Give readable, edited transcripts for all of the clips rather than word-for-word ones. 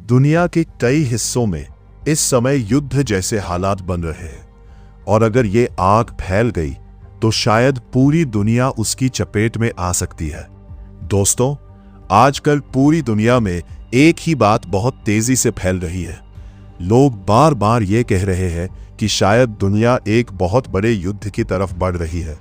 दुनिया के कई हिस्सों में इस समय युद्ध जैसे हालात बन रहे हैं और अगर ये आग फैल गई तो शायद पूरी दुनिया उसकी चपेट में आ सकती है। दोस्तों, आजकल पूरी दुनिया में एक ही बात बहुत तेजी से फैल रही है। लोग बार बार ये कह रहे हैं कि शायद दुनिया एक बहुत बड़े युद्ध की तरफ बढ़ रही है।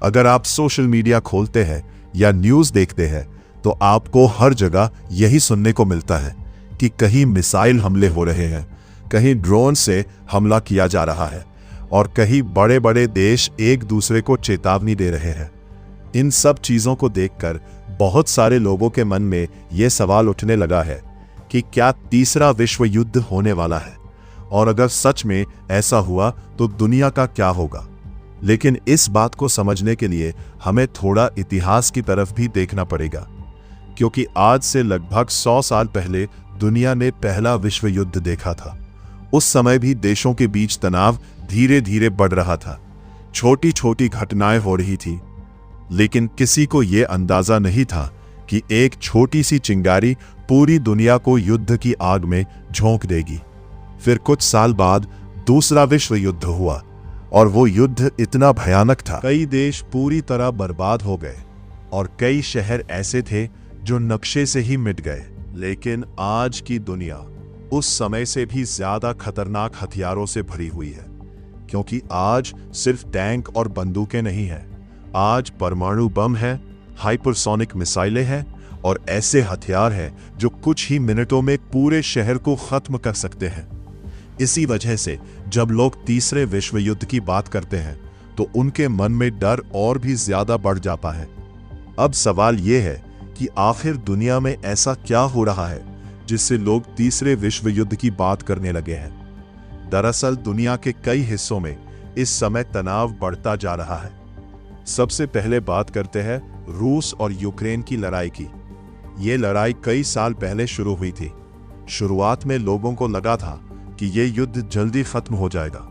अगर आप सोशल मीडिया खोलते हैं या न्यूज़ देखते हैं तो आपको हर जगह यही सुनने को मिलता है कि कहीं मिसाइल हमले हो रहे हैं, कहीं ड्रोन से हमला किया जा रहा है और कहीं बड़े बड़े देश एक दूसरे को चेतावनी दे रहे हैं। इन सब चीज़ों को देखकर बहुत सारे लोगों के मन में ये सवाल उठने लगा है कि क्या तीसरा विश्व युद्ध होने वाला है, और अगर सच में ऐसा हुआ तो दुनिया का क्या होगा। लेकिन इस बात को समझने के लिए हमें थोड़ा इतिहास की तरफ भी देखना पड़ेगा, क्योंकि आज से लगभग 100 साल पहले दुनिया ने पहला विश्व युद्ध देखा था। उस समय भी देशों के बीच तनाव धीरे धीरे बढ़ रहा था, छोटी छोटी घटनाएं हो रही थी, लेकिन किसी को यह अंदाजा नहीं था कि एक छोटी सी चिंगारी पूरी दुनिया को युद्ध की आग में झोंक देगी। फिर कुछ साल बाद दूसरा विश्व युद्ध हुआ और वो युद्ध इतना भयानक था, कई देश पूरी तरह बर्बाद हो गए और कई शहर ऐसे थे जो नक्शे से ही मिट गए। लेकिन आज की दुनिया उस समय से भी ज्यादा खतरनाक हथियारों से भरी हुई है, क्योंकि आज सिर्फ टैंक और बंदूकें नहीं हैं, आज परमाणु बम है, हाइपरसोनिक मिसाइलें हैं और ऐसे हथियार हैं जो कुछ ही मिनटों में पूरे शहर को खत्म कर सकते हैं। इसी वजह से जब लोग तीसरे विश्व युद्ध की बात करते हैं तो उनके मन में डर और भी ज्यादा बढ़ जाता है। अब सवाल यह है कि आखिर दुनिया में ऐसा क्या हो रहा है जिससे लोग तीसरे विश्व युद्ध की बात करने लगे हैं। दरअसल दुनिया के कई हिस्सों में इस समय तनाव बढ़ता जा रहा है। सबसे पहले बात करते हैं रूस और यूक्रेन की लड़ाई की। ये लड़ाई कई साल पहले शुरू हुई थी। शुरुआत में लोगों को लगा था कि ये युद्ध जल्दी खत्म हो जाएगा,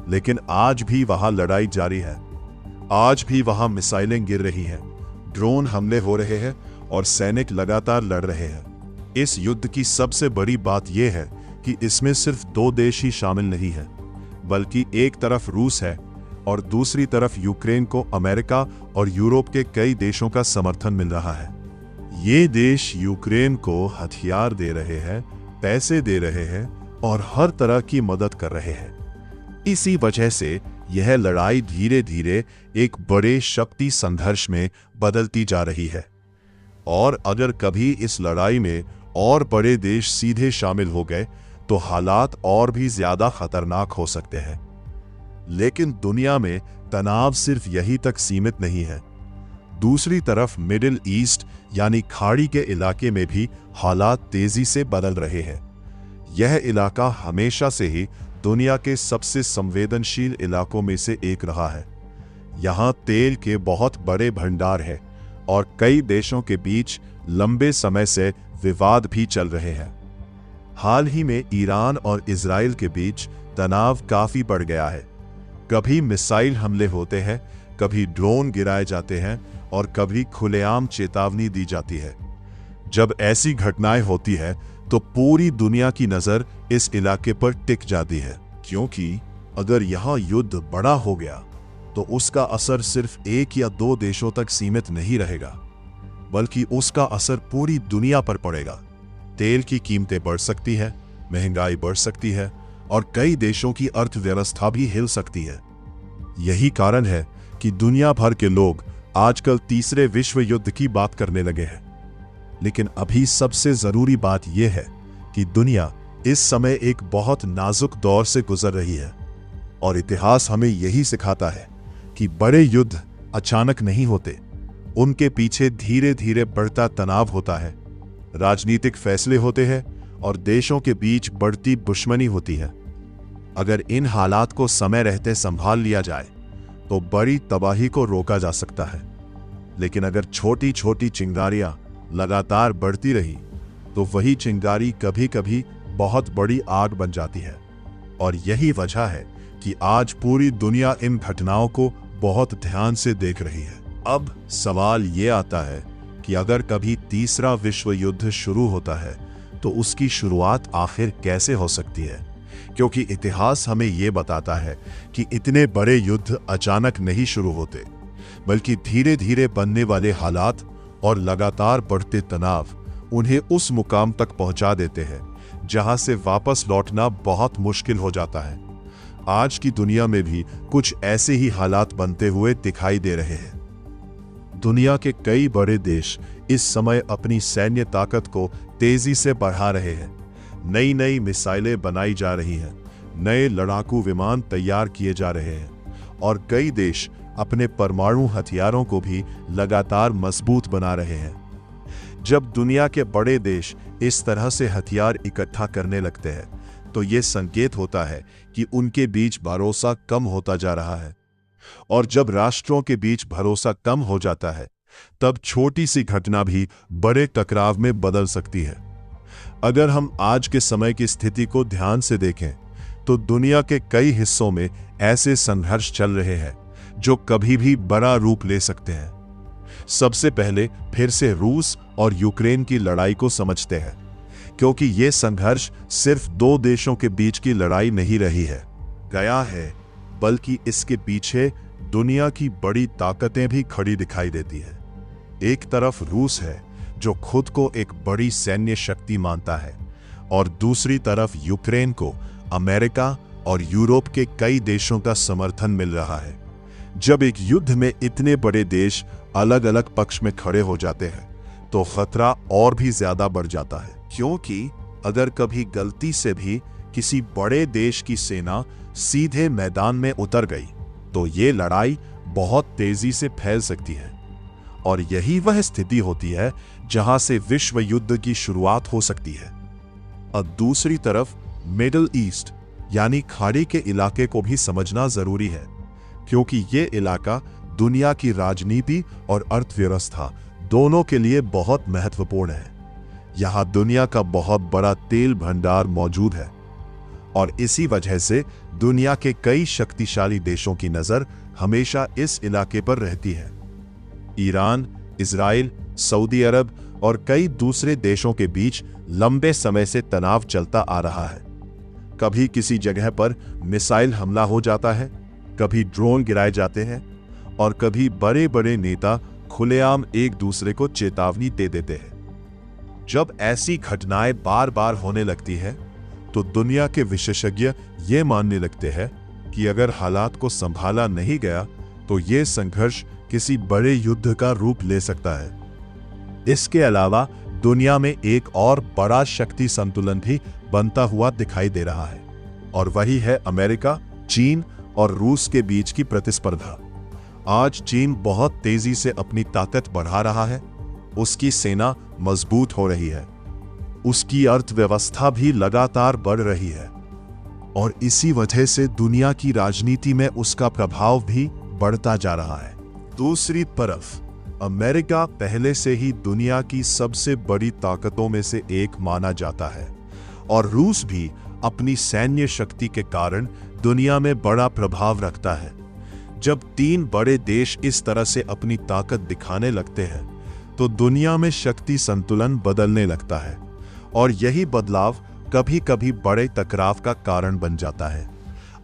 लेकिन आज भी वहां लड़ाई जारी है। आज भी वहां मिसाइलें गिर रही हैं, ड्रोन हमले हो रहे हैं और सैनिक लगातार लड़ रहे हैं। इस युद्ध की सबसे बड़ी बात यह है कि इसमें सिर्फ 2 देश ही शामिल नहीं है, बल्कि एक तरफ रूस है और दूसरी तरफ यूक्रेन को अमेरिका और यूरोप के कई देशों का समर्थन मिल रहा है। ये देश यूक्रेन को हथियार दे रहे हैं, पैसे दे रहे हैं और हर तरह की मदद कर रहे हैं। इसी वजह से यह लड़ाई धीरे धीरे एक बड़े शक्ति संघर्ष में बदलती जा रही है। और अगर कभी इस लड़ाई में और बड़े देश सीधे शामिल हो गए तो हालात और भी ज्यादा खतरनाक हो सकते हैं। लेकिन दुनिया में तनाव सिर्फ यही तक सीमित नहीं है। दूसरी तरफ मिडिल ईस्ट यानी खाड़ी के इलाके में भी हालात तेजी से बदल रहे हैं। यह इलाका हमेशा से ही दुनिया के सबसे संवेदनशील इलाकों में से एक रहा है। यहाँ तेल के बहुत बड़े भंडार हैं और कई देशों के बीच लंबे समय से विवाद भी चल रहे हैं। हाल ही में ईरान और इजराइल के बीच तनाव काफी बढ़ गया है। कभी मिसाइल हमले होते हैं, कभी ड्रोन गिराए जाते हैं और कभी खुलेआम चेतावनी दी जाती है। जब ऐसी घटनाएं होती है तो पूरी दुनिया की नजर इस इलाके पर टिक जाती है, क्योंकि अगर यहाँ युद्ध बड़ा हो गया तो उसका असर सिर्फ 1 या 2 देशों तक सीमित नहीं रहेगा, बल्कि उसका असर पूरी दुनिया पर पड़ेगा। तेल की कीमतें बढ़ सकती है, महंगाई बढ़ सकती है और कई देशों की अर्थव्यवस्था भी हिल सकती है। यही कारण है कि दुनिया भर के लोग आजकल तीसरे विश्व युद्ध की बात करने लगे हैं। लेकिन अभी सबसे जरूरी बात यह है कि दुनिया इस समय एक बहुत नाजुक दौर से गुजर रही है और इतिहास हमें यही सिखाता है कि बड़े युद्ध अचानक नहीं होते, उनके पीछे धीरे धीरे बढ़ता तनाव होता है, राजनीतिक फैसले होते हैं और देशों के बीच बढ़ती दुश्मनी होती है। अगर इन हालात को समय रहते संभाल लिया जाए तो बड़ी तबाही को रोका जा सकता है, लेकिन अगर छोटी छोटी चिंगारियां लगातार बढ़ती रही तो वही चिंगारी कभी कभी बहुत बड़ी आग बन जाती है। और यही वजह है कि आज पूरी दुनिया इन घटनाओं को बहुत ध्यान से देख रही है। अब सवाल ये आता है कि अगर कभी तीसरा विश्व युद्ध शुरू होता है तो उसकी शुरुआत आखिर कैसे हो सकती है? क्योंकि इतिहास हमें यह बताता है कि इतने बड़े युद्ध अचानक नहीं शुरू होते, बल्कि धीरे धीरे बनने वाले हालात और लगातार बढ़ते तनाव उन्हें उस मुकाम तक पहुंचा देते हैं जहां से वापस लौटना बहुत मुश्किल हो जाता है। आज की दुनिया में भी कुछ ऐसे ही हालात बनते हुए दिखाई दे रहे हैं। दुनिया के कई बड़े देश इस समय अपनी सैन्य ताकत को तेजी से बढ़ा रहे हैं। नई नई मिसाइलें बनाई जा रही हैं, नए लड़ाकू विमान तैयार किए जा रहे हैं और कई देश अपने परमाणु हथियारों को भी लगातार मजबूत बना रहे हैं। जब दुनिया के बड़े देश इस तरह से हथियार इकट्ठा करने लगते हैं, तो ये संकेत होता है कि उनके बीच भरोसा कम होता जा रहा है। और जब राष्ट्रों के बीच भरोसा कम हो जाता है, तब छोटी सी घटना भी बड़े टकराव में बदल सकती है। अगर हम आज के समय की स्थिति को ध्यान से देखें, तो दुनिया के कई हिस्सों में ऐसे संघर्ष चल रहे हैं जो कभी भी बड़ा रूप ले सकते हैं। सबसे पहले फिर से रूस और यूक्रेन की लड़ाई को समझते हैं, क्योंकि यह संघर्ष सिर्फ दो देशों के बीच की लड़ाई नहीं रही है गया है, बल्कि इसके पीछे दुनिया की बड़ी ताकतें भी खड़ी दिखाई देती है। एक तरफ रूस है जो खुद को एक बड़ी सैन्य शक्ति मानता है, और दूसरी तरफ यूक्रेन को अमेरिका और यूरोप के कई देशों का समर्थन मिल रहा है। जब एक युद्ध में इतने बड़े देश अलग अलग पक्ष में खड़े हो जाते हैं, तो खतरा और भी ज्यादा बढ़ जाता है, क्योंकि अगर कभी गलती से भी किसी बड़े देश की सेना सीधे मैदान में उतर गई, तो ये लड़ाई बहुत तेजी से फैल सकती है। और यही वह स्थिति होती है जहां से विश्व युद्ध की शुरुआत हो सकती है। अब दूसरी तरफ मिडिल ईस्ट यानी खाड़ी के इलाके को भी समझना जरूरी है, क्योंकि ये इलाका दुनिया की राजनीति और अर्थव्यवस्था दोनों के लिए बहुत महत्वपूर्ण है। यहां दुनिया का बहुत बड़ा तेल भंडार मौजूद है, और इसी वजह से दुनिया के कई शक्तिशाली देशों की नजर हमेशा इस इलाके पर रहती है। ईरान, इजराइल, सऊदी अरब और कई दूसरे देशों के बीच लंबे समय से तनाव चलता आ रहा है। कभी किसी जगह पर मिसाइल हमला हो जाता है, कभी ड्रोन गिराए जाते हैं, और कभी बड़े बड़े नेता खुलेआम एक दूसरे को चेतावनी दे देते हैं। जब ऐसी घटनाएं बार बार होने लगती है, तो दुनिया के विशेषज्ञ ये मानने लगते हैं कि अगर हालात को संभाला नहीं गया, तो ये संघर्ष किसी बड़े युद्ध का रूप ले सकता है। इसके अलावा दुनिया में एक और बड़ा शक्ति संतुलन भी बनता हुआ दिखाई दे रहा है, और वही है अमेरिका, चीन और रूस के बीच की प्रतिस्पर्धा। आज चीन बहुत तेजी से अपनी ताकत बढ़ा रहा है, उसकी सेना मजबूत हो रही है, उसकी अर्थव्यवस्था भी लगातार बढ़ रही है, और इसी वजह से दुनिया की राजनीति में उसका प्रभाव भी बढ़ता जा रहा है। दूसरी तरफ अमेरिका पहले से ही दुनिया की सबसे बड़ी ताकतों में से एक माना जाता है, और रूस भी अपनी सैन्य शक्ति के कारण दुनिया में बड़ा प्रभाव रखता है। जब तीन बड़े देश इस तरह से अपनी ताकत दिखाने लगते हैं, तो दुनिया में शक्ति संतुलन बदलने लगता है, और यही बदलाव कभी कभी बड़े टकराव का कारण बन जाता है।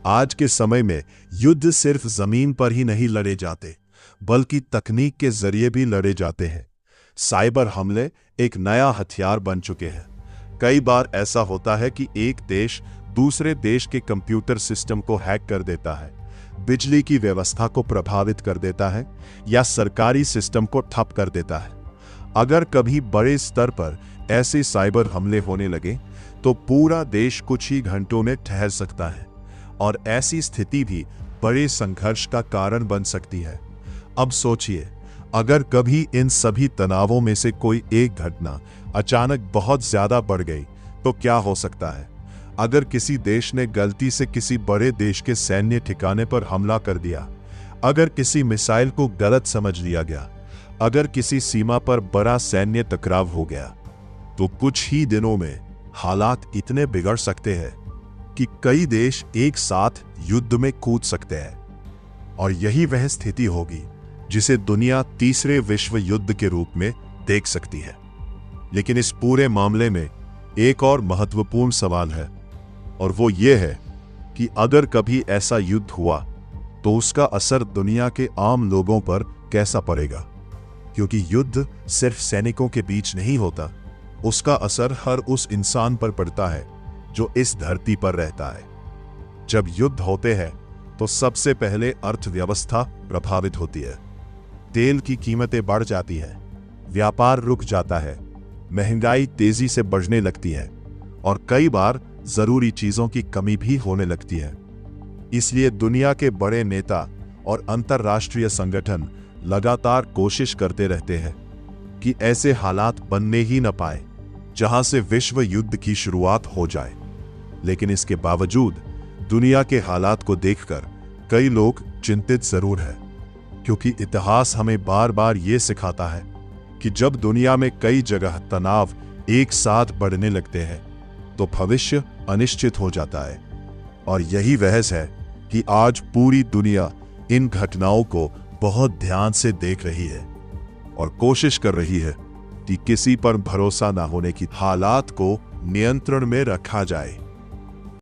आज के समय में युद्ध सिर्फ जमीन पर ही नहीं लड़े जाते, बल्कि तकनीक के जरिए भी लड़े जाते हैं। साइबर हमले एक नया हथियार बन चुके हैं। कई बार ऐसा होता है कि एक देश दूसरे देश के कंप्यूटर सिस्टम को हैक कर देता है, बिजली की व्यवस्था को प्रभावित कर देता है, या सरकारी सिस्टम को ठप कर देता है। अगर कभी बड़े स्तर पर ऐसे साइबर हमले होने लगे, तो पूरा देश कुछ ही घंटों में ठहर सकता है, और ऐसी स्थिति भी बड़े संघर्ष का कारण बन सकती है। अब सोचिए, अगर कभी इन सभी तनावों में से कोई एक घटना अचानक बहुत ज्यादा बढ़ गई, तो क्या हो सकता है? अगर किसी देश ने गलती से किसी बड़े देश के सैन्य ठिकाने पर हमला कर दिया, अगर किसी मिसाइल को गलत समझ लिया गया, अगर किसी सीमा पर बड़ा सैन्य टकराव हो गया, तो कुछ ही दिनों में हालात इतने बिगड़ सकते हैं कि कई देश एक साथ युद्ध में कूद सकते हैं। और यही वह स्थिति होगी जिसे दुनिया तीसरे विश्व युद्ध के रूप में देख सकती है। लेकिन इस पूरे मामले में एक और महत्वपूर्ण सवाल है, और वो ये है कि अगर कभी ऐसा युद्ध हुआ तो उसका असर दुनिया के आम लोगों पर कैसा पड़ेगा। क्योंकि युद्ध सिर्फ सैनिकों के बीच नहीं होता, उसका असर हर उस इंसान पर पड़ता है जो इस धरती पर रहता है। जब युद्ध होते हैं तो सबसे पहले अर्थव्यवस्था प्रभावित होती है। तेल की कीमतें बढ़ जाती हैं, व्यापार रुक जाता है, महंगाई तेजी से बढ़ने लगती है और कई बार जरूरी चीजों की कमी भी होने लगती है। इसलिए दुनिया के बड़े नेता और अंतर्राष्ट्रीय संगठन लगातार कोशिश करते रहते हैं कि ऐसे हालात बनने ही न पाए जहां से विश्व युद्ध की शुरुआत हो जाए। लेकिन इसके बावजूद दुनिया के हालात को देखकर कई लोग चिंतित जरूर हैं, क्योंकि इतिहास हमें बार बार ये सिखाता है कि जब दुनिया में कई जगह तनाव एक साथ बढ़ने लगते हैं तो भविष्य अनिश्चित हो जाता है। और यही बहस है कि आज पूरी दुनिया इन घटनाओं को बहुत ध्यान से देख रही है और कोशिश कर रही है कि किसी पर भरोसा न होने की हालात को नियंत्रण में रखा जाए।